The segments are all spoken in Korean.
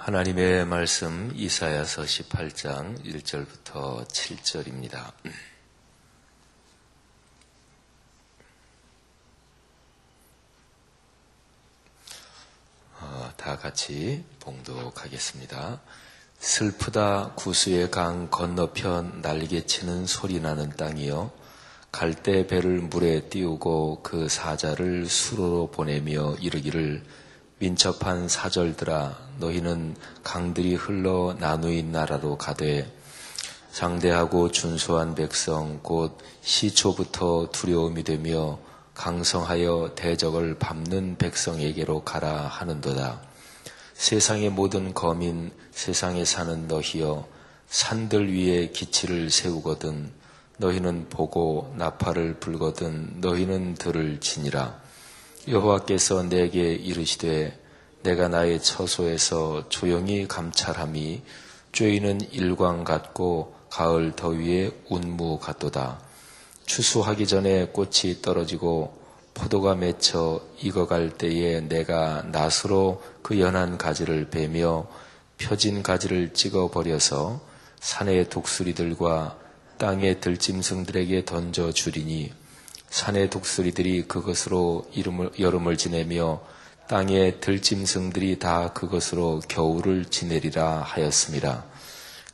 하나님의 말씀 이사야서 18장 1절부터 7절입니다. 다 같이 봉독하겠습니다. 슬프다 구수의 강 건너편 날개치는 소리나는 땅이여, 갈대 배를 물에 띄우고 그 사자를 수로로 보내며 이르기를, 민첩한 사절들아 너희는 강들이 흘러 나누인 나라로 가되, 장대하고 준수한 백성 곧 시초부터 두려움이 되며 강성하여 대적을 밟는 백성에게로 가라 하는도다. 세상의 모든 거민, 세상에 사는 너희여, 산들 위에 기치를 세우거든 너희는 보고 나팔을 불거든 너희는 들을 지니라. 여호와께서 내게 이르시되, 내가 나의 처소에서 조용히 감찰함이 쬐이는 일광 같고 가을 더위에 운무 같도다. 추수하기 전에 꽃이 떨어지고 포도가 맺혀 익어갈 때에 내가 낫으로 그 연한 가지를 베며 펴진 가지를 찍어버려서 산의 독수리들과 땅의 들짐승들에게 던져주리니, 산의 독수리들이 그것으로 여름을 지내며 땅의 들짐승들이 다 그것으로 겨울을 지내리라 하였습니다.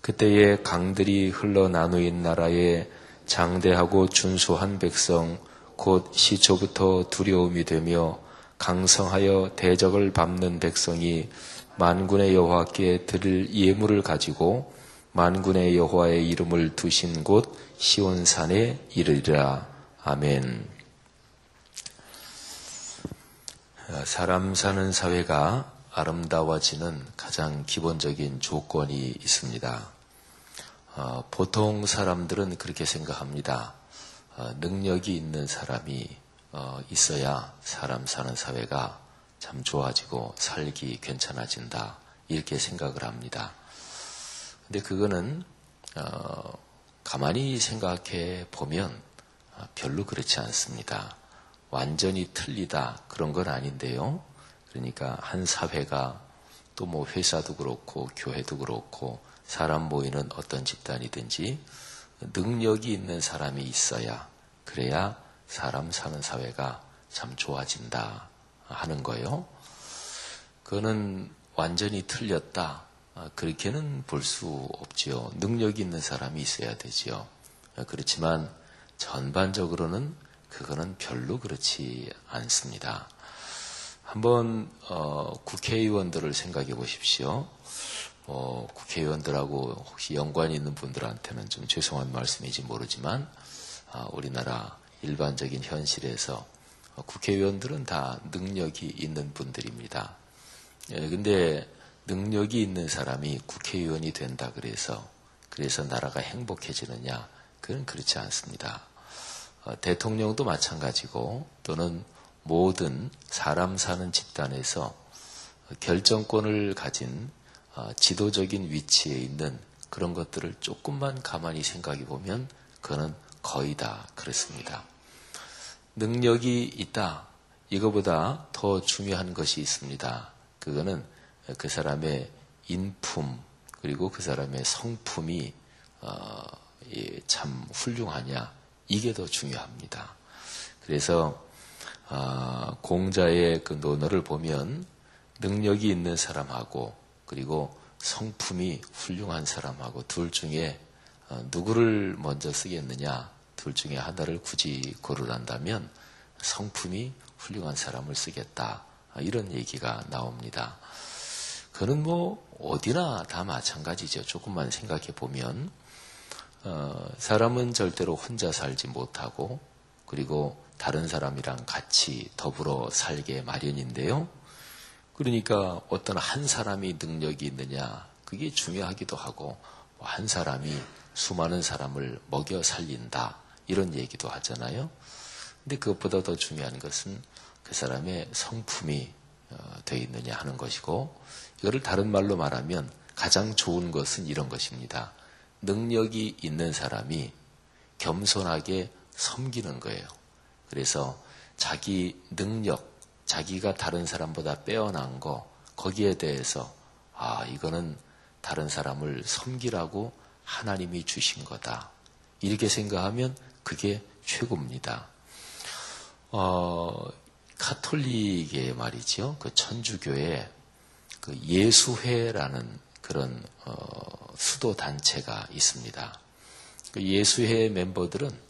그때에 강들이 흘러 나누인 나라에 장대하고 준수한 백성 곧 시초부터 두려움이 되며 강성하여 대적을 밟는 백성이 만군의 여호와께 드릴 예물을 가지고 만군의 여호와의 이름을 두신 곳 시온산에 이르리라. 아멘. 사람 사는 사회가 아름다워지는 가장 기본적인 조건이 있습니다. 보통 사람들은 그렇게 생각합니다. 능력이 있는 사람이 있어야 사람 사는 사회가 참 좋아지고 살기 괜찮아진다, 이렇게 생각을 합니다. 근데 그거는 가만히 생각해 보면 별로 그렇지 않습니다. 완전히 틀리다 그런 건 아닌데요. 그러니까 한 사회가 또 뭐 회사도 그렇고 교회도 그렇고 사람 모이는 어떤 집단이든지 능력이 있는 사람이 있어야, 그래야 사람 사는 사회가 참 좋아진다 하는 거예요. 그거는 완전히 틀렸다, 그렇게는 볼 수 없지요. 능력이 있는 사람이 있어야 되지요. 그렇지만 전반적으로는 그거는 별로 그렇지 않습니다. 한번 국회의원들을 생각해 보십시오. 국회의원들하고 혹시 연관이 있는 분들한테는 좀 죄송한 말씀인지 모르지만 우리나라 일반적인 현실에서 국회의원들은 다 능력이 있는 분들입니다. 근데 능력이 있는 사람이 국회의원이 된다 그래서 나라가 행복해지느냐? 그건 그렇지 않습니다. 대통령도 마찬가지고, 또는 모든 사람 사는 집단에서 결정권을 가진 지도적인 위치에 있는 그런 것들을 조금만 가만히 생각해 보면 그거는 거의 다 그렇습니다. 능력이 있다, 이거보다 더 중요한 것이 있습니다. 그거는 그 사람의 인품, 그리고 그 사람의 성품이 참 훌륭하냐, 이게 더 중요합니다. 그래서 공자의 그 논어를 보면 능력이 있는 사람하고 그리고 성품이 훌륭한 사람하고 둘 중에 누구를 먼저 쓰겠느냐, 둘 중에 하나를 굳이 고르란다면 성품이 훌륭한 사람을 쓰겠다, 이런 얘기가 나옵니다. 그는 뭐 어디나 다 마찬가지죠. 조금만 생각해 보면 사람은 절대로 혼자 살지 못하고, 그리고 다른 사람이랑 같이 더불어 살게 마련인데요. 그러니까 어떤 한 사람이 능력이 있느냐, 그게 중요하기도 하고, 한 사람이 수많은 사람을 먹여 살린다, 이런 얘기도 하잖아요. 근데 그것보다 더 중요한 것은 그 사람의 성품이 되어 있느냐 하는 것이고, 이거를 다른 말로 말하면 가장 좋은 것은 이런 것입니다. 능력이 있는 사람이 겸손하게 섬기는 거예요. 그래서 자기 능력, 자기가 다른 사람보다 빼어난 거, 거기에 대해서 이거는 다른 사람을 섬기라고 하나님이 주신 거다. 이렇게 생각하면 그게 최고입니다. 가톨릭의 말이죠. 그 천주교에 그 예수회라는 그런 수도 단체가 있습니다. 그 예수회 멤버들은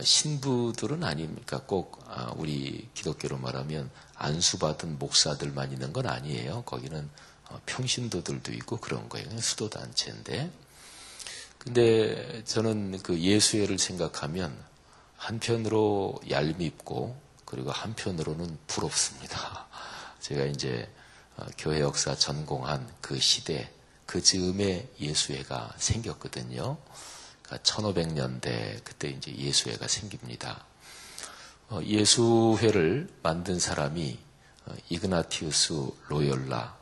신부들은 아닙니까? 꼭 우리 기독교로 말하면 안수받은 목사들만 있는 건 아니에요. 거기는 평신도들도 있고 그런 거예요. 수도 단체인데. 근데 저는 그 예수회를 생각하면 한편으로 얄밉고 그리고 한편으로는 부럽습니다. 제가 이제 교회 역사 전공한 그 시대, 그 즈음에 예수회가 생겼거든요. 그러니까 1500년대 그때 이제 예수회가 생깁니다. 예수회를 만든 사람이 이그나티우스 로욜라,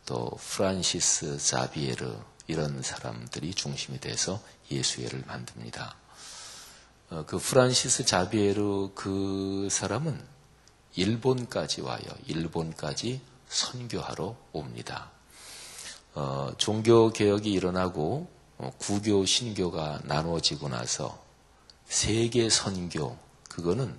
또 프란시스 자비에르 이런 사람들이 중심이 돼서 예수회를 만듭니다. 그 프란시스 자비에르 그 사람은 일본까지 와요. 일본까지 선교하러 옵니다. 종교개혁이 일어나고 구교, 신교가 나누어지고 나서 세계 선교, 그거는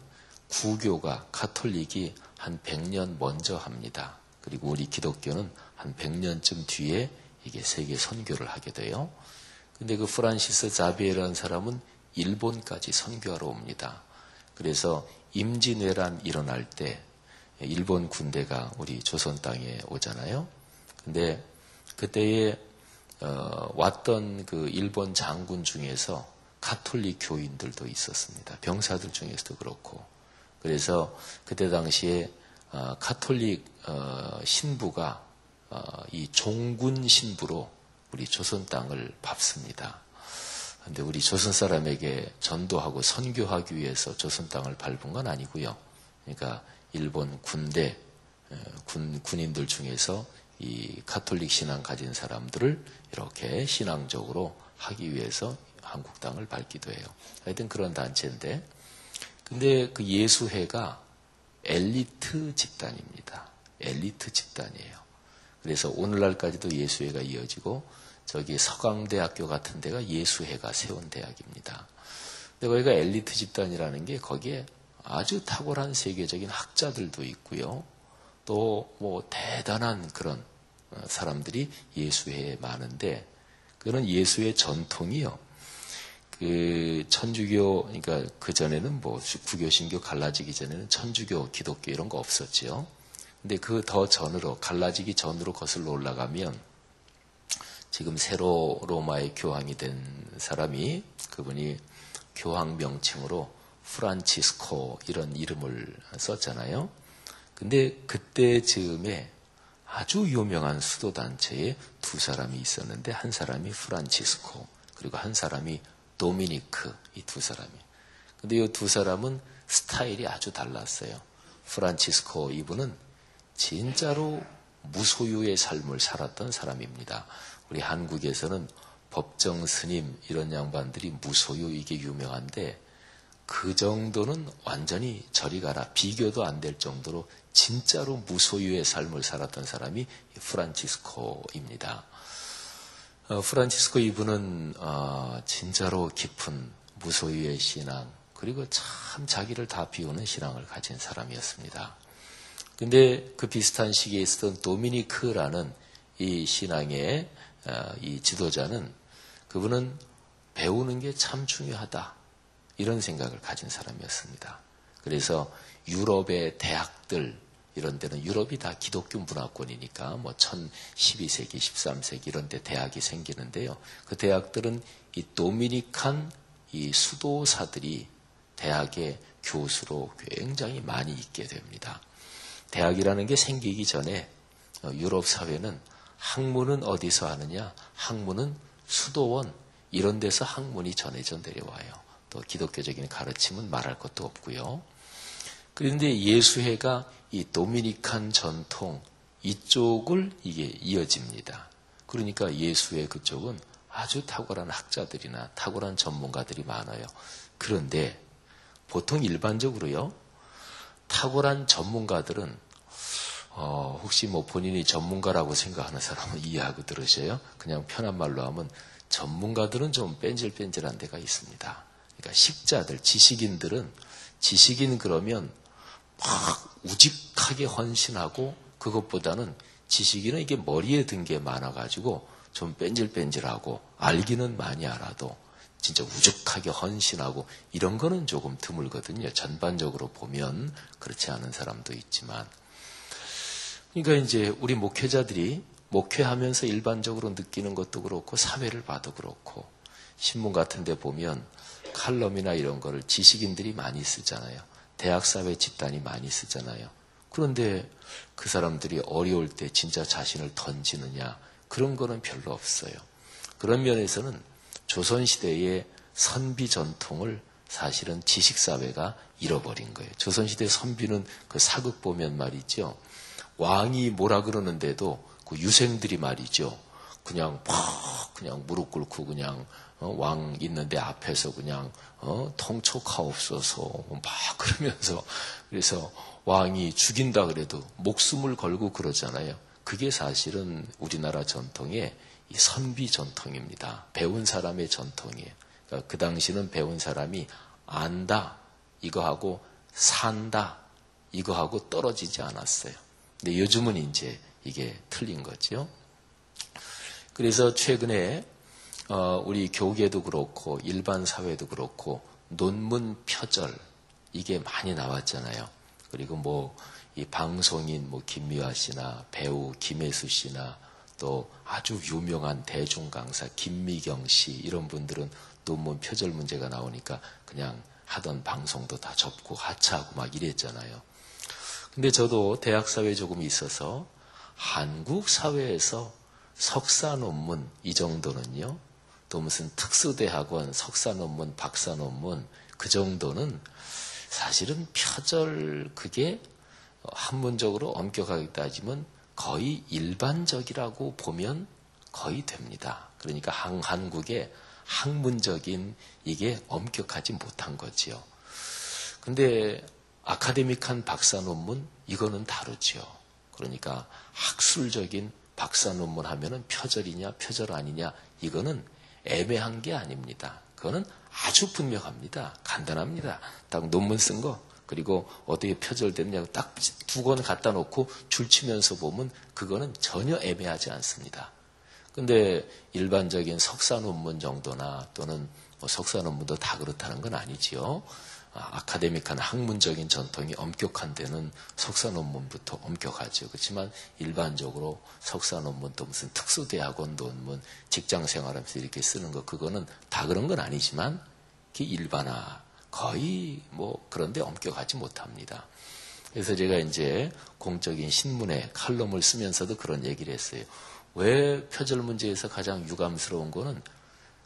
구교가, 가톨릭이 한 100년 먼저 합니다. 그리고 우리 기독교는 한 100년쯤 뒤에 이게 세계 선교를 하게 돼요. 근데 그 프란시스 자비에르라는 사람은 일본까지 선교하러 옵니다. 그래서 임진왜란 일어날 때 일본 군대가 우리 조선 땅에 오잖아요. 근데 그때에 왔던 그 일본 장군 중에서 가톨릭 교인들도 있었습니다. 병사들 중에서도 그렇고. 그래서 그때 당시에 가톨릭 신부가 이 종군 신부로 우리 조선 땅을 밟습니다. 근데 우리 조선 사람에게 전도하고 선교하기 위해서 조선 땅을 밟은 건 아니고요. 그러니까 일본 군대, 군인들 중에서 이 가톨릭 신앙 가진 사람들을 이렇게 신앙적으로 하기 위해서 한국 땅을 밟기도 해요. 하여튼 그런 단체인데, 근데 그 예수회가 엘리트 집단입니다. 엘리트 집단이에요. 그래서 오늘날까지도 예수회가 이어지고, 저기 서강대학교 같은 데가 예수회가 세운 대학입니다. 근데 거기가 엘리트 집단이라는 게 거기에 아주 탁월한 세계적인 학자들도 있고요. 또 뭐 대단한 그런 사람들이 예수회에 많은데, 그런 예수회 전통이요. 그 천주교, 그러니까 그 전에는 뭐 구교, 신교 갈라지기 전에는 천주교, 기독교 이런 거 없었죠. 근데 그 더 전으로, 갈라지기 전으로 거슬러 올라가면 지금 새로 로마의 교황이 된 사람이, 그분이 교황 명칭으로 프란치스코 이런 이름을 썼잖아요. 근데 그때 즈음에 아주 유명한 수도단체에 두 사람이 있었는데, 한 사람이 프란치스코, 그리고 한 사람이 도미니크, 이 두 사람이. 근데 이 두 사람은 스타일이 아주 달랐어요. 프란치스코 이분은 진짜로 무소유의 삶을 살았던 사람입니다. 우리 한국에서는 법정 스님 이런 양반들이 무소유 이게 유명한데, 그 정도는 완전히 저리 가라, 비교도 안 될 정도로 진짜로 무소유의 삶을 살았던 사람이 프란치스코입니다. 프란치스코 이분은 진짜로 깊은 무소유의 신앙, 그리고 참 자기를 다 비우는 신앙을 가진 사람이었습니다. 근데 그 비슷한 시기에 있었던 도미니크라는 이 신앙의 이 지도자는, 그분은 배우는 게 참 중요하다, 이런 생각을 가진 사람이었습니다. 그래서 유럽의 대학들, 이런 데는, 유럽이 다 기독교 문화권이니까 뭐 12세기, 13세기 이런 데 대학이 생기는데요. 그 대학들은 이 도미니칸 이 수도사들이 대학의 교수로 굉장히 많이 있게 됩니다. 대학이라는 게 생기기 전에 유럽 사회는 학문은 어디서 하느냐? 학문은 수도원 이런 데서 학문이 전해져 내려와요. 또 기독교적인 가르침은 말할 것도 없고요. 그런데 예수회가 이 도미니칸 전통 이쪽을 이게 이어집니다. 그러니까 예수회 그쪽은 아주 탁월한 학자들이나 탁월한 전문가들이 많아요. 그런데 보통 일반적으로요, 탁월한 전문가들은 혹시 뭐 본인이 전문가라고 생각하는 사람은 이해하고 들으셔요. 그냥 편한 말로 하면 전문가들은 좀 뺀질뺀질한 데가 있습니다. 그러니까 식자들, 지식인 그러면 막 우직하게 헌신하고 그것보다는 지식인은 이게 머리에 든 게 많아가지고 좀 뺀질뺀질하고 알기는 많이 알아도 진짜 우직하게 헌신하고 이런 거는 조금 드물거든요. 전반적으로 보면 그렇지 않은 사람도 있지만. 그러니까 이제 우리 목회자들이 목회하면서 일반적으로 느끼는 것도 그렇고 사회를 봐도 그렇고 신문 같은 데 보면 칼럼이나 이런 거를 지식인들이 많이 쓰잖아요. 대학사회 집단이 많이 쓰잖아요. 그런데 그 사람들이 어려울 때 진짜 자신을 던지느냐 그런 거는 별로 없어요. 그런 면에서는 조선시대의 선비 전통을 사실은 지식사회가 잃어버린 거예요. 조선시대 선비는 그 사극 보면 말이죠. 왕이 뭐라 그러는데도 그 유생들이 말이죠. 그냥 그냥 무릎 꿇고 그냥 왕 있는데 앞에서 그냥 통촉하옵소서 막 그러면서 그래서 왕이 죽인다 그래도 목숨을 걸고 그러잖아요. 그게 사실은 우리나라 전통의 이 선비 전통입니다. 배운 사람의 전통이에요. 그러니까 그 당시는 배운 사람이 안다 이거하고 산다 이거하고 떨어지지 않았어요. 근데 요즘은 이제 이게 틀린 거죠. 그래서 최근에 우리 교계도 그렇고 일반 사회도 그렇고 논문 표절 이게 많이 나왔잖아요. 그리고 뭐 이 방송인 뭐 김미화 씨나 배우 김혜수 씨나 또 아주 유명한 대중 강사 김미경 씨 이런 분들은 논문 표절 문제가 나오니까 그냥 하던 방송도 다 접고 하차하고 막 이랬잖아요. 근데 저도 대학 사회에 조금 있어서 한국 사회에서 석사 논문 이 정도는요. 또 무슨 특수대학원 석사 논문, 박사 논문 그 정도는 사실은 표절 그게 한문적으로 엄격하게 따지면 거의 일반적이라고 보면 거의 됩니다. 그러니까 한국의 학문적인 이게 엄격하지 못한 거지요. 근데 아카데믹한 박사 논문 이거는 다르죠. 그러니까 학술적인 박사 논문 하면은 표절이냐 표절 아니냐 이거는 애매한 게 아닙니다. 그거는 아주 분명합니다. 간단합니다. 딱 논문 쓴 거 그리고 어떻게 표절됐냐고 딱 두 권 갖다 놓고 줄치면서 보면 그거는 전혀 애매하지 않습니다. 근데 일반적인 석사 논문 정도나 또는 뭐 석사 논문도 다 그렇다는 건 아니지요. 아카데믹한 학문적인 전통이 엄격한 데는 석사 논문부터 엄격하죠. 그렇지만 일반적으로 석사 논문 또 무슨 특수대학원 논문 직장 생활하면서 이렇게 쓰는 거 그거는 다 그런 건 아니지만 그게 일반화 거의 뭐 그런데 엄격하지 못합니다. 그래서 제가 이제 공적인 신문에 칼럼을 쓰면서도 그런 얘기를 했어요. 왜 표절 문제에서 가장 유감스러운 거는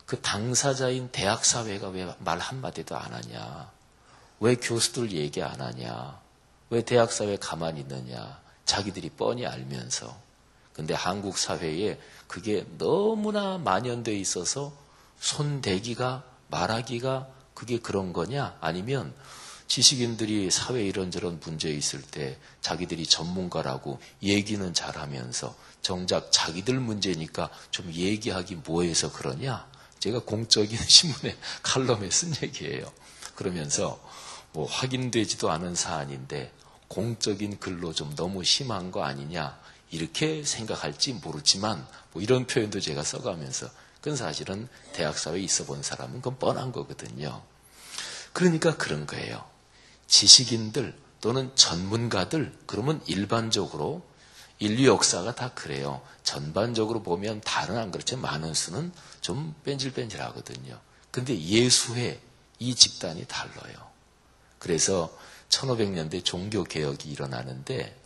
그 당사자인 대학사회가 왜 말 한마디도 안 하냐. 왜 교수들 얘기 안 하냐. 왜 대학사회 가만히 있느냐. 자기들이 뻔히 알면서. 근데 한국 사회에 그게 너무나 만연되어 있어서 손대기가 말하기가 그게 그런 거냐? 아니면 지식인들이 사회에 이런저런 문제 있을 때 자기들이 전문가라고 얘기는 잘하면서 정작 자기들 문제니까 좀 얘기하기 뭐해서 그러냐? 제가 공적인 신문에 칼럼에 쓴 얘기예요. 그러면서 뭐 확인되지도 않은 사안인데 공적인 글로 좀 너무 심한 거 아니냐 이렇게 생각할지 모르지만 뭐 이런 표현도 제가 써가면서 그건 사실은 대학사회에 있어 본 사람은 그건 뻔한 거거든요. 그러니까 그런 거예요. 지식인들 또는 전문가들 그러면 일반적으로 인류 역사가 다 그래요. 전반적으로 보면 다른 안 그렇지만 많은 수는 좀 뺀질뺀질하거든요. 근데 예수회 이 집단이 달라요. 그래서 1500년대 종교개혁이 일어나는데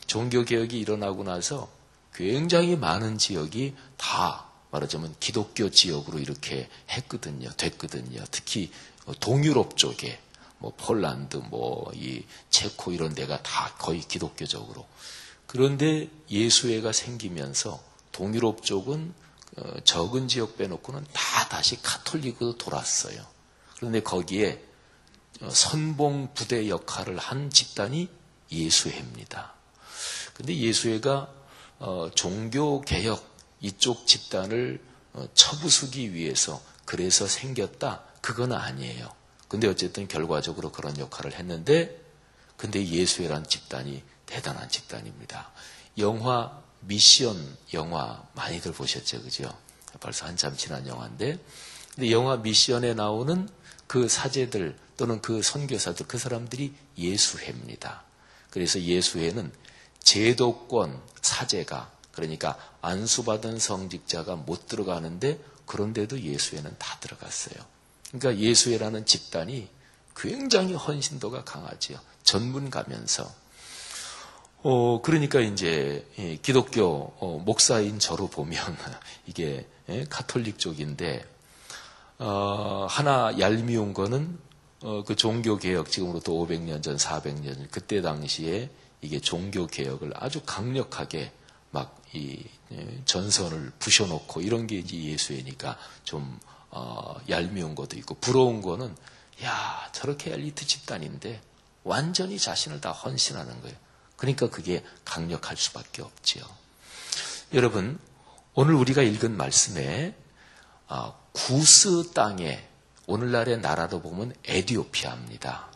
종교개혁이 일어나고 나서 굉장히 많은 지역이 다 말하자면 기독교 지역으로 이렇게 됐거든요. 특히 동유럽 쪽에 뭐 폴란드, 뭐 이 체코 이런 데가 다 거의 기독교적으로. 그런데 예수회가 생기면서 동유럽 쪽은 적은 지역 빼놓고는 다 다시 카톨릭으로 돌았어요. 그런데 거기에 선봉 부대 역할을 한 집단이 예수회입니다. 근데 예수회가 종교개혁 이쪽 집단을 쳐부수기 위해서 그래서 생겼다? 그건 아니에요. 근데 어쨌든 결과적으로 그런 역할을 했는데, 근데 예수회란 집단이 대단한 집단입니다. 영화 미션 영화 많이들 보셨죠, 그죠? 벌써 한참 지난 영화인데, 근데 영화 미션에 나오는 그 사제들 또는 그 선교사들, 그 사람들이 예수회입니다. 그래서 예수회는 제도권 사제가, 그러니까 안수받은 성직자가 못 들어가는데, 그런데도 예수회는 다 들어갔어요. 그러니까 예수회라는 집단이 굉장히 헌신도가 강하지요. 전문 가면서. 그러니까 이제 기독교 목사인 저로 보면 이게 가톨릭 쪽인데, 하나 얄미운 거는 그 종교개혁, 지금으로부터 500년 전, 400년 전, 그때 당시에 이게 종교개혁을 아주 강력하게 막 이 전선을 부셔놓고 이런 게 이제 예수회니까 좀 얄미운 것도 있고, 부러운 거는 야, 저렇게 엘리트 집단인데 완전히 자신을 다 헌신하는 거예요. 그러니까 그게 강력할 수밖에 없지요. 여러분, 오늘 우리가 읽은 말씀에 구스 땅에, 오늘날의 나라로 보면 에디오피아입니다.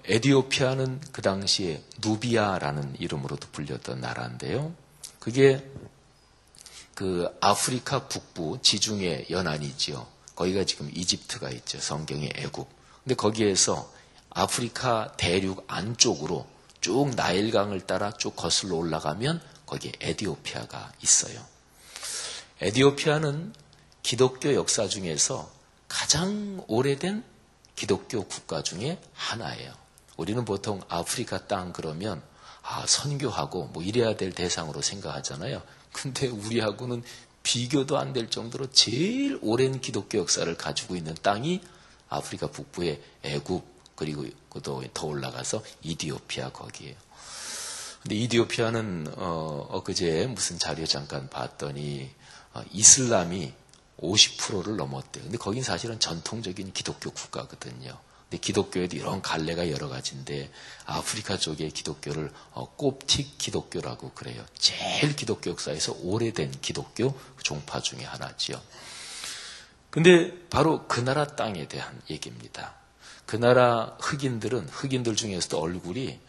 에디오피아는 그 당시에 누비아라는 이름으로도 불렸던 나라인데요. 그게 그 아프리카 북부 지중해 연안이지요. 거기가 지금 이집트가 있죠. 성경의 애굽. 근데 거기에서 아프리카 대륙 안쪽으로 쭉 나일강을 따라 쭉 거슬러 올라가면 거기에 에디오피아가 있어요. 에디오피아는 기독교 역사 중에서 가장 오래된 기독교 국가 중에 하나예요. 우리는 보통 아프리카 땅 그러면 선교하고 뭐 이래야 될 대상으로 생각하잖아요. 근데 우리하고는 비교도 안 될 정도로 제일 오랜 기독교 역사를 가지고 있는 땅이 아프리카 북부의 애굽, 그리고 더 올라가서 이디오피아 거기에요. 근데 이디오피아는 엊그제 무슨 자료 잠깐 봤더니 이슬람이 50%를 넘었대요. 근데 거긴 사실은 전통적인 기독교 국가거든요. 근데 기독교에도 이런 갈래가 여러 가지인데 아프리카 쪽의 기독교를 콥틱 기독교라고 그래요. 제일 기독교 역사에서 오래된 기독교 종파 중에 하나지요. 근데 바로 그 나라 땅에 대한 얘기입니다. 그 나라 흑인들 중에서도 얼굴이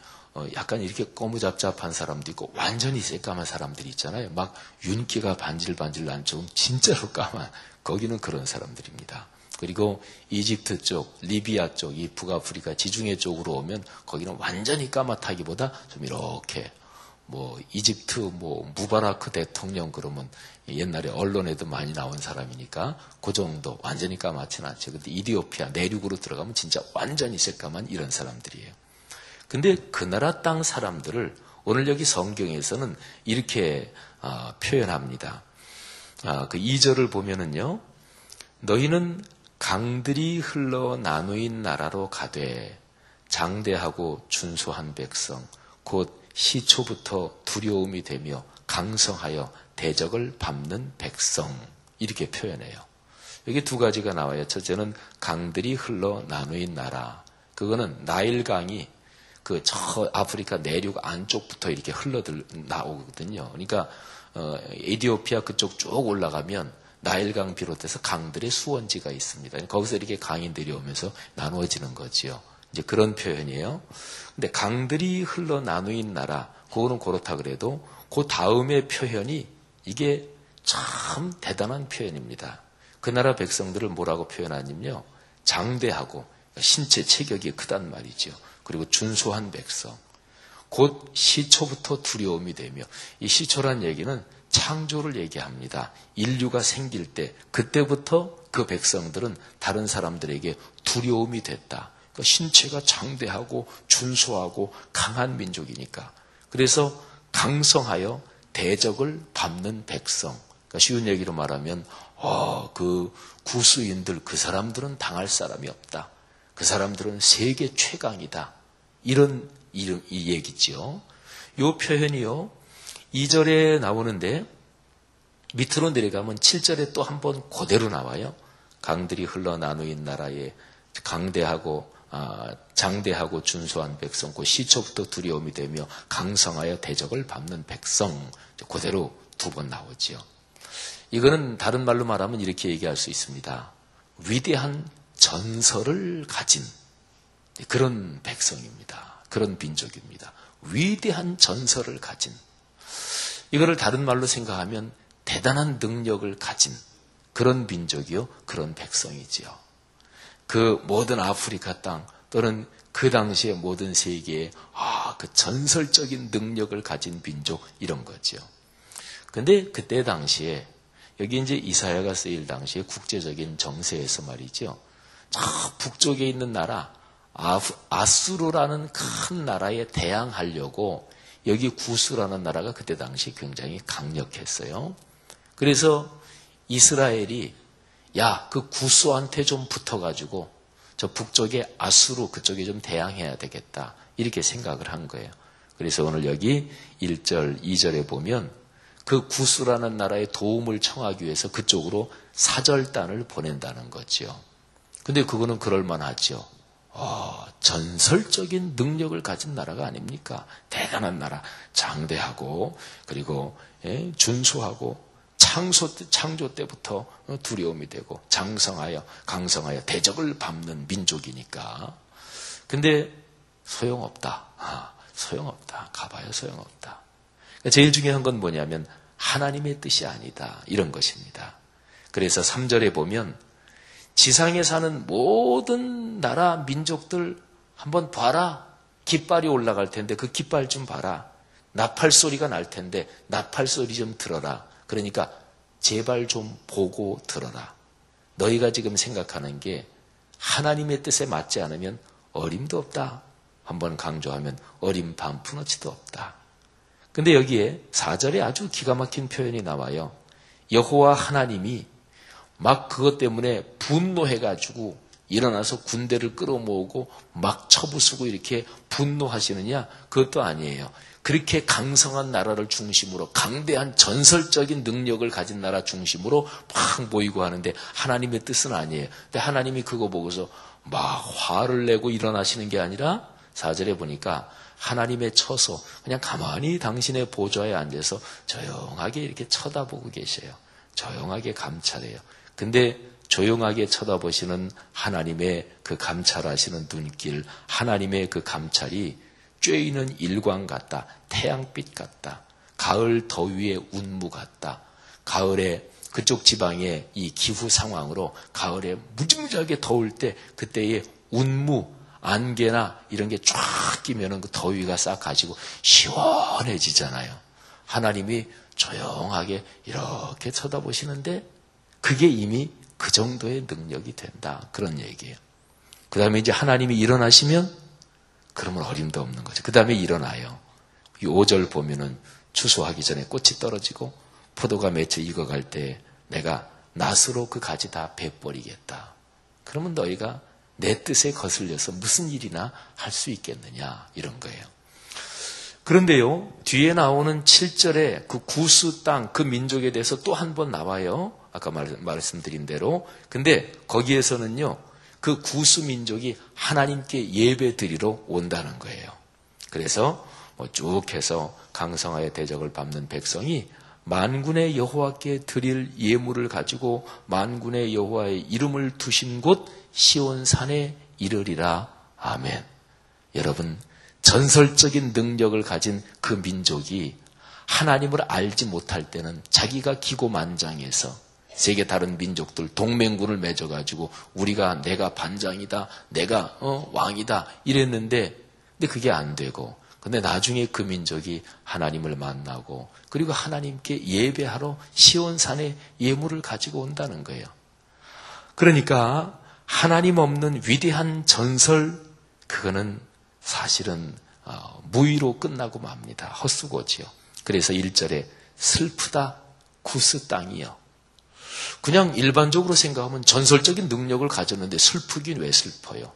약간 이렇게 거무잡잡한 사람도 있고 완전히 새까만 사람들이 있잖아요. 막 윤기가 반질반질 난 쪽은 진짜로 까만, 거기는 그런 사람들입니다. 그리고 이집트 쪽, 리비아 쪽, 이 북아프리카 지중해 쪽으로 오면 거기는 완전히 까맣다기보다 좀 이렇게 뭐 이집트 뭐 무바라크 대통령 그러면 옛날에 언론에도 많이 나온 사람이니까 그 정도, 완전히 까맣지는 않죠. 근데 이디오피아 내륙으로 들어가면 진짜 완전히 새까만 이런 사람들이에요. 근데 그 나라 땅 사람들을 오늘 여기 성경에서는 이렇게 표현합니다. 그 2절을 보면은요, 너희는 강들이 흘러 나누인 나라로 가되 장대하고 준수한 백성, 곧 시초부터 두려움이 되며 강성하여 대적을 밟는 백성, 이렇게 표현해요. 여기 두 가지가 나와요. 첫째는 강들이 흘러 나누인 나라. 그거는 나일강이 저 아프리카 내륙 안쪽부터 이렇게 나오거든요. 그러니까 에디오피아 그쪽 쭉 올라가면 나일강 비롯해서 강들의 수원지가 있습니다. 거기서 이렇게 강인들이 오면서 나누어지는 거지요. 이제 그런 표현이에요. 근데 강들이 흘러 나누인 나라, 그거는 그렇다 그래도 그 다음의 표현이 이게 참 대단한 표현입니다. 그 나라 백성들을 뭐라고 표현하냐면요, 장대하고 신체 체격이 크단 말이죠. 그리고 준수한 백성, 곧 시초부터 두려움이 되며, 이 시초란 얘기는 창조를 얘기합니다. 인류가 생길 때 그때부터 그 백성들은 다른 사람들에게 두려움이 됐다. 그러니까 신체가 장대하고 준수하고 강한 민족이니까. 그래서 강성하여 대적을 밟는 백성. 그러니까 쉬운 얘기로 말하면 그 구스인들, 그 사람들은 당할 사람이 없다. 그 사람들은 세계 최강이다. 이런 이 얘기지요. 이 표현이요, 2절에 나오는데 밑으로 내려가면 7절에 또 한 번 그대로 나와요. 강들이 흘러 나누인 나라에 강대하고 장대하고 준수한 백성, 그 시초부터 두려움이 되며 강성하여 대적을 밟는 백성, 그대로 두 번 나오지요. 이거는 다른 말로 말하면 이렇게 얘기할 수 있습니다. 위대한 전설을 가진 그런 백성입니다. 그런 민족입니다. 위대한 전설을 가진, 이거를 다른 말로 생각하면 대단한 능력을 가진 그런 민족이요, 그런 백성이지요. 그 모든 아프리카 땅 또는 그 당시에 모든 세계에 그 전설적인 능력을 가진 민족, 이런 거죠. 근데 그때 당시에 여기 이제 이사야가 쓰일 당시에 국제적인 정세에서 말이죠. 저 북쪽에 있는 나라 아수르라는 큰 나라에 대항하려고 여기 구스라는 나라가 그때 당시 굉장히 강력했어요. 그래서 이스라엘이 그 구스한테 좀 붙어가지고 저 북쪽에 아수르 그쪽에 좀 대항해야 되겠다, 이렇게 생각을 한 거예요. 그래서 오늘 여기 1절, 2절에 보면 그 구스라는 나라의 도움을 청하기 위해서 그쪽으로 사절단을 보낸다는 거죠. 근데 그거는 그럴만하죠. 전설적인 능력을 가진 나라가 아닙니까? 대단한 나라, 장대하고 그리고 준수하고 창조 때부터 두려움이 되고 강성하여 대적을 밟는 민족이니까. 근데 소용없다. 소용없다. 가봐야 소용없다. 제일 중요한 건 뭐냐면 하나님의 뜻이 아니다, 이런 것입니다. 그래서 3절에 보면 지상에 사는 모든 나라 민족들 한번 봐라. 깃발이 올라갈 텐데 그 깃발 좀 봐라. 나팔 소리가 날 텐데 나팔 소리 좀 들어라. 그러니까 제발 좀 보고 들어라. 너희가 지금 생각하는 게 하나님의 뜻에 맞지 않으면 어림도 없다. 한번 강조하면 어림 반푼어치도 없다. 근데 여기에 4절에 아주 기가 막힌 표현이 나와요. 여호와 하나님이 막 그것 때문에 분노해가지고 일어나서 군대를 끌어모으고 막 쳐부수고 이렇게 분노하시느냐? 그것도 아니에요. 그렇게 강성한 나라를 중심으로 강대한 전설적인 능력을 가진 나라 중심으로 막 모이고 하는데 하나님의 뜻은 아니에요. 근데 하나님이 그거 보고서 막 화를 내고 일어나시는 게 아니라 4절에 보니까 하나님의 처소, 그냥 가만히 당신의 보좌에 앉아서 조용하게 이렇게 쳐다보고 계셔요. 조용하게 감찰해요. 근데 조용하게 쳐다보시는 하나님의 그 감찰하시는 눈길, 하나님의 그 감찰이 쬐이는 일광 같다. 태양빛 같다. 가을 더위의 운무 같다. 가을에 그쪽 지방의 이 기후 상황으로 가을에 무지무지하게 더울 때 그때의 운무, 안개나 이런 게 쫙 끼면은 그 더위가 싹 가지고 시원해지잖아요. 하나님이 조용하게 이렇게 쳐다보시는데 그게 이미 그 정도의 능력이 된다. 그런 얘기예요. 그 다음에 이제 하나님이 일어나시면 그러면 어림도 없는 거죠. 그 다음에 일어나요. 이 5절 보면은 추수하기 전에 꽃이 떨어지고 포도가 맺혀 익어갈 때 내가 낫으로 그 가지 다 베버리겠다. 그러면 너희가 내 뜻에 거슬려서 무슨 일이나 할 수 있겠느냐, 이런 거예요. 그런데요, 뒤에 나오는 7절에 그 구스 땅, 그 민족에 대해서 또 한 번 나와요. 아까 말씀드린 대로. 근데 거기에서는요, 그 구스 민족이 하나님께 예배 드리러 온다는 거예요. 그래서 쭉 해서 강성하여 대적을 밟는 백성이 만군의 여호와께 드릴 예물을 가지고 만군의 여호와의 이름을 두신 곳 시온산에 이르리라. 아멘. 여러분, 전설적인 능력을 가진 그 민족이 하나님을 알지 못할 때는 자기가 기고만장해서 세계 다른 민족들 동맹군을 맺어가지고 내가 반장이다, 내가 왕이다 이랬는데, 근데 그게 안 되고, 근데 나중에 그 민족이 하나님을 만나고 그리고 하나님께 예배하러 시온산에 예물을 가지고 온다는 거예요. 그러니까 하나님 없는 위대한 전설, 그거는 사실은 무의로 끝나고 맙니다. 헛수고지요. 그래서 1절에 슬프다 구스 땅이요. 그냥 일반적으로 생각하면 전설적인 능력을 가졌는데 슬프긴 왜 슬퍼요?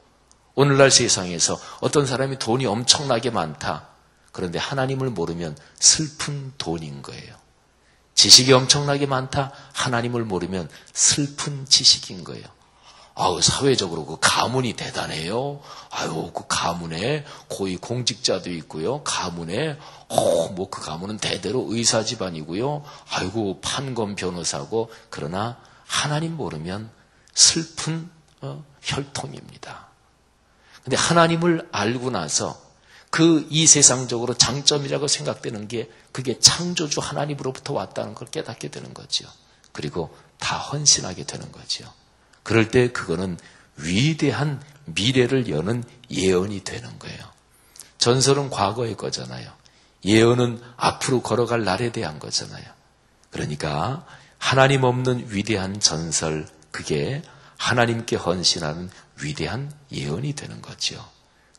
오늘날 세상에서 어떤 사람이 돈이 엄청나게 많다. 그런데 하나님을 모르면 슬픈 돈인 거예요. 지식이 엄청나게 많다. 하나님을 모르면 슬픈 지식인 거예요. 아우, 사회적으로 그 가문이 대단해요. 아유, 그 가문에 고위 공직자도 있고요. 가문에, 뭐 그 가문은 대대로 의사 집안이고요. 아이고, 판검 변호사고. 그러나 하나님 모르면 슬픈 혈통입니다. 근데 하나님을 알고 나서 그 이 세상적으로 장점이라고 생각되는 게 그게 창조주 하나님으로부터 왔다는 걸 깨닫게 되는 거죠. 그리고 다 헌신하게 되는 거죠. 그럴 때 그거는 위대한 미래를 여는 예언이 되는 거예요. 전설은 과거의 거잖아요. 예언은 앞으로 걸어갈 날에 대한 거잖아요. 그러니까 하나님 없는 위대한 전설, 그게 하나님께 헌신하는 위대한 예언이 되는 거죠.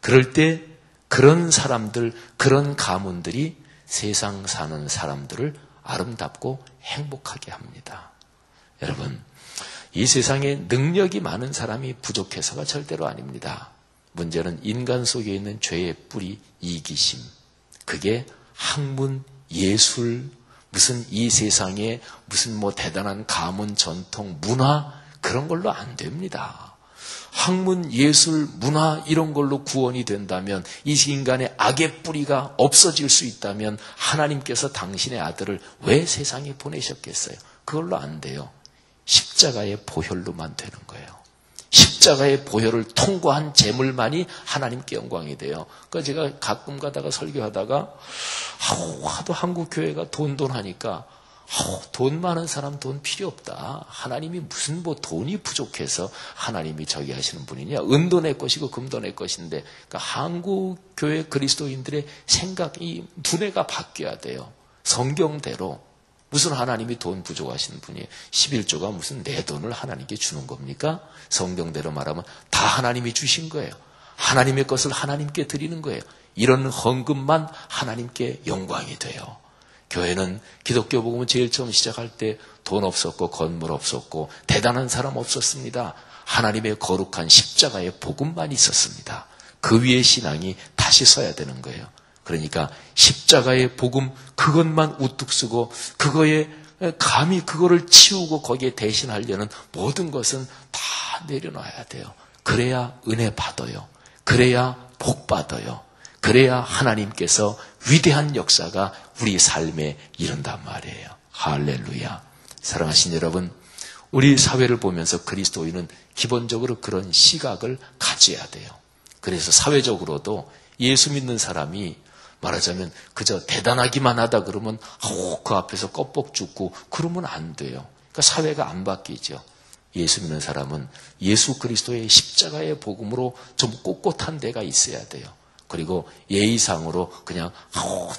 그럴 때 그런 사람들, 그런 가문들이 세상 사는 사람들을 아름답고 행복하게 합니다. 여러분, 이 세상에 능력이 많은 사람이 부족해서가 절대로 아닙니다. 문제는 인간 속에 있는 죄의 뿌리, 이기심. 그게 학문, 예술, 무슨 이 세상에 무슨 뭐 대단한 가문, 전통, 문화, 그런 걸로 안 됩니다. 학문, 예술, 문화 이런 걸로 구원이 된다면, 이 인간의 악의 뿌리가 없어질 수 있다면 하나님께서 당신의 아들을 왜 세상에 보내셨겠어요? 그걸로 안 돼요. 십자가의 보혈로만 되는 거예요. 십자가의 보혈을 통과한 제물만이 하나님께 영광이 돼요. 그러니까 제가 가끔 가다가 설교하다가 하도 한국 교회가 돈 하니까 돈 많은 사람 돈 필요 없다. 하나님이 무슨 뭐 돈이 부족해서 하나님이 저기 하시는 분이냐. 은도 내 것이고 금도 내 것인데, 그러니까 한국 교회 그리스도인들의 생각이 두뇌가 바뀌어야 돼요. 성경대로. 무슨 하나님이 돈 부족하시는 분이에요. 11조가 무슨 내 돈을 하나님께 주는 겁니까? 성경대로 말하면 다 하나님이 주신 거예요. 하나님의 것을 하나님께 드리는 거예요. 이런 헌금만 하나님께 영광이 돼요. 교회는 기독교 복음은 제일 처음 시작할 때 돈 없었고 건물 없었고 대단한 사람 없었습니다. 하나님의 거룩한 십자가의 복음만 있었습니다. 그 위에 신앙이 다시 서야 되는 거예요. 그러니까 십자가의 복음 그것만 우뚝 쓰고 그거에 감히 그거를 치우고 거기에 대신하려는 모든 것은 다 내려놔야 돼요. 그래야 은혜 받아요. 그래야 복 받아요. 그래야 하나님께서 위대한 역사가 우리 삶에 이른단 말이에요. 할렐루야. 사랑하신 여러분, 우리 사회를 보면서 그리스도인은 기본적으로 그런 시각을 가져야 돼요. 그래서 사회적으로도 예수 믿는 사람이 말하자면 그저 대단하기만 하다 그러면 그 앞에서 껍벅 죽고 그러면 안 돼요. 그러니까 사회가 안 바뀌죠. 예수 믿는 사람은 예수 그리스도의 십자가의 복음으로 좀 꼿꼿한 데가 있어야 돼요. 그리고 예의상으로 그냥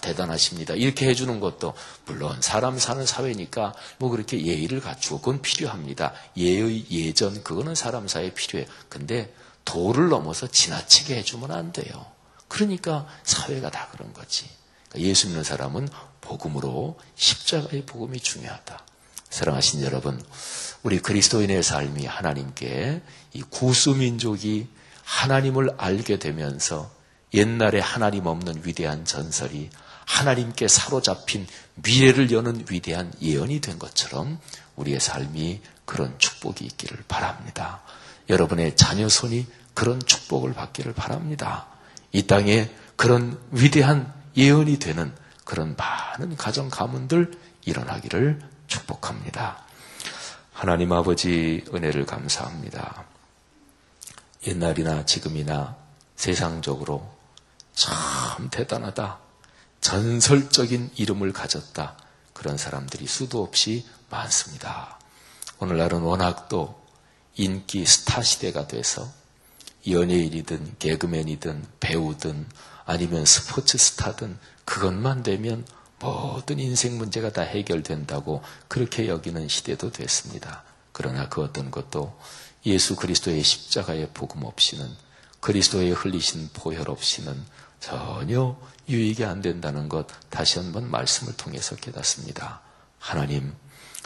대단하십니다 이렇게 해주는 것도 물론 사람 사는 사회니까 뭐 그렇게 예의를 갖추고 그건 필요합니다. 예의, 예전 그거는 사람 사이에 필요해요. 근데 도를 넘어서 지나치게 해주면 안 돼요. 그러니까 사회가 다 그런 거지. 그러니까 예수 믿는 사람은 복음으로 십자가의 복음이 중요하다. 사랑하신 여러분, 우리 그리스도인의 삶이 하나님께 이 구수민족이 하나님을 알게 되면서 옛날에 하나님 없는 위대한 전설이 하나님께 사로잡힌 미래를 여는 위대한 예언이 된 것처럼 우리의 삶이 그런 축복이 있기를 바랍니다. 여러분의 자녀 손이 그런 축복을 받기를 바랍니다. 이 땅에 그런 위대한 예언이 되는 그런 많은 가정 가문들 일어나기를 축복합니다. 하나님 아버지 은혜를 감사합니다. 옛날이나 지금이나 세상적으로 참 대단하다, 전설적인 이름을 가졌다, 그런 사람들이 수도 없이 많습니다. 오늘날은 워낙 또 인기 스타 시대가 돼서 연예인이든 개그맨이든 배우든 아니면 스포츠 스타든 그것만 되면 모든 인생 문제가 다 해결된다고 그렇게 여기는 시대도 됐습니다. 그러나 그 어떤 것도 예수 그리스도의 십자가의 복음 없이는, 그리스도의 흘리신 보혈 없이는 전혀 유익이 안 된다는 것 다시 한번 말씀을 통해서 깨닫습니다. 하나님,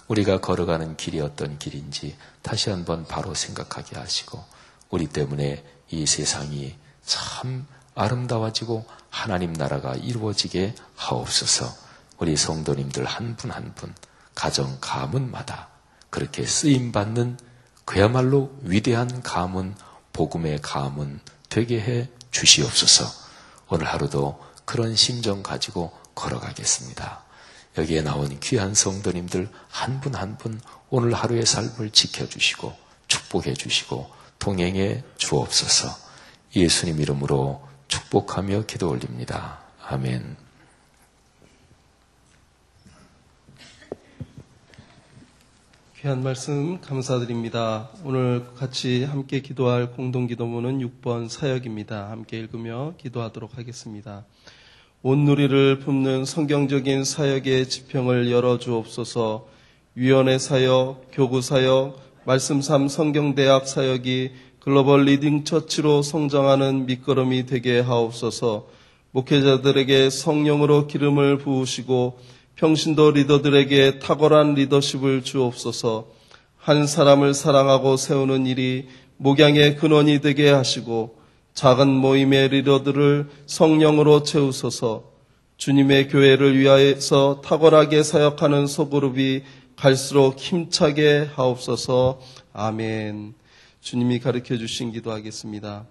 우리가 걸어가는 길이 어떤 길인지 다시 한번 바로 생각하게 하시고 우리 때문에 이 세상이 참 아름다워지고 하나님 나라가 이루어지게 하옵소서. 우리 성도님들 한 분 한 분 가정 가문마다 그렇게 쓰임받는 그야말로 위대한 가문, 복음의 가문 되게 해 주시옵소서. 오늘 하루도 그런 심정 가지고 걸어가겠습니다. 여기에 나온 귀한 성도님들 한 분 한 분 오늘 하루의 삶을 지켜주시고 축복해 주시고 동행해 주옵소서. 예수님 이름으로 축복하며 기도 올립니다. 아멘. 귀한 말씀 감사드립니다. 오늘 같이 함께 기도할 공동기도문은 6번 사역입니다. 함께 읽으며 기도하도록 하겠습니다. 온 누리를 품는 성경적인 사역의 지평을 열어주옵소서. 위원회 사역, 교구 사역, 말씀삼 성경대학 사역이 글로벌 리딩 처치로 성장하는 밑거름이 되게 하옵소서. 목회자들에게 성령으로 기름을 부으시고 평신도 리더들에게 탁월한 리더십을 주옵소서. 한 사람을 사랑하고 세우는 일이 목양의 근원이 되게 하시고 작은 모임의 리더들을 성령으로 채우소서. 주님의 교회를 위하여서 탁월하게 사역하는 소그룹이 갈수록 힘차게 하옵소서. 아멘. 주님이 가르쳐 주신 기도하겠습니다.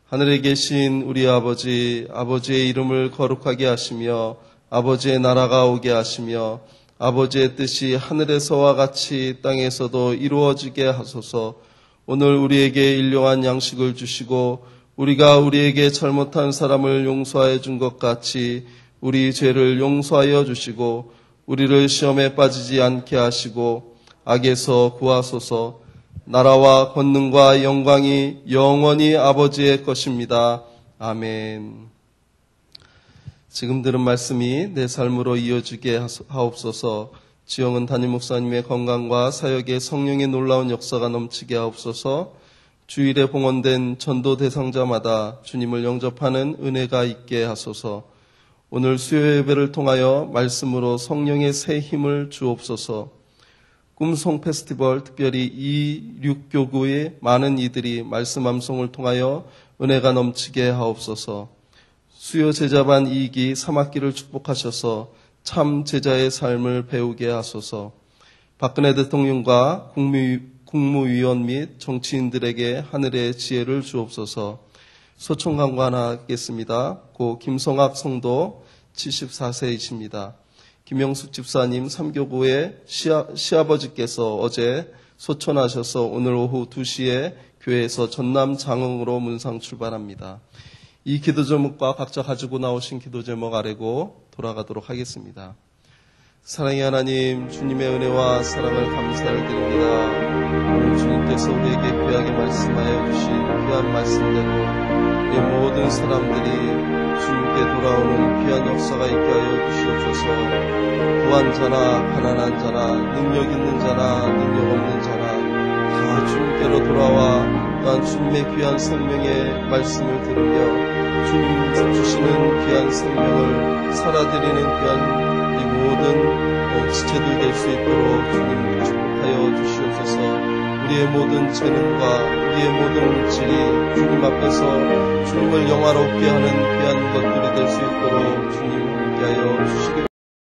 하늘에 계신 우리 아버지, 아버지의 이름을 거룩하게 하시며 아버지의 나라가 오게 하시며 아버지의 뜻이 하늘에서와 같이 땅에서도 이루어지게 하소서. 오늘 우리에게 일용할 양식을 주시고 우리가 우리에게 잘못한 사람을 용서하여 준 것 같이 우리 죄를 용서하여 주시고 우리를 시험에 빠지지 않게 하시고 악에서 구하소서. 나라와 권능과 영광이 영원히 아버지의 것입니다. 아멘. 지금 들은 말씀이 내 삶으로 이어지게 하옵소서. 지영은 담임 목사님의 건강과 사역에 성령의 놀라운 역사가 넘치게 하옵소서. 주일에 봉헌된 전도 대상자마다 주님을 영접하는 은혜가 있게 하소서. 오늘 수요 예배를 통하여 말씀으로 성령의 새 힘을 주옵소서. 꿈송 페스티벌, 특별히 26교구의 많은 이들이 말씀 암송을 통하여 은혜가 넘치게 하옵소서. 수요 제자반 2기 3학기를 축복하셔서 참 제자의 삶을 배우게 하소서. 박근혜 대통령과 국무위원 및 정치인들에게 하늘의 지혜를 주옵소서. 소총 강구하겠습니다. 고 김성학 성도 74세이십니다. 김영숙 집사님 3교구의 시아버지께서 어제 소천하셔서 오늘 오후 2시에 교회에서 전남 장흥으로 문상 출발합니다. 이 기도 제목과 각자 가지고 나오신 기도 제목 아래고 돌아가도록 하겠습니다. 사랑의 하나님, 주님의 은혜와 사랑을 감사를 드립니다. 오늘 주님께서 우리에게 귀하게 말씀하여 주신 귀한 말씀대로 우리 모든 사람들이 주님께 돌아오는 귀한 역사가 있게 하여 주시옵소서. 부한 자나 가난한 자나 능력 있는 자나 능력 없는 자나 다 주님께로 돌아와 또한 주님의 귀한 생명의 말씀을 들으며 주님 주시는 귀한 생명을 살아드리는 귀한 이 모든 지체들 될 수 있도록 주님 축복하여 주시옵소서. 우리의 모든 재능과 우리의 모든 물질이 주님 앞에서 주님을 영화롭게 하는 귀한 것들이 될 수 있도록 주님 함께하여 주시기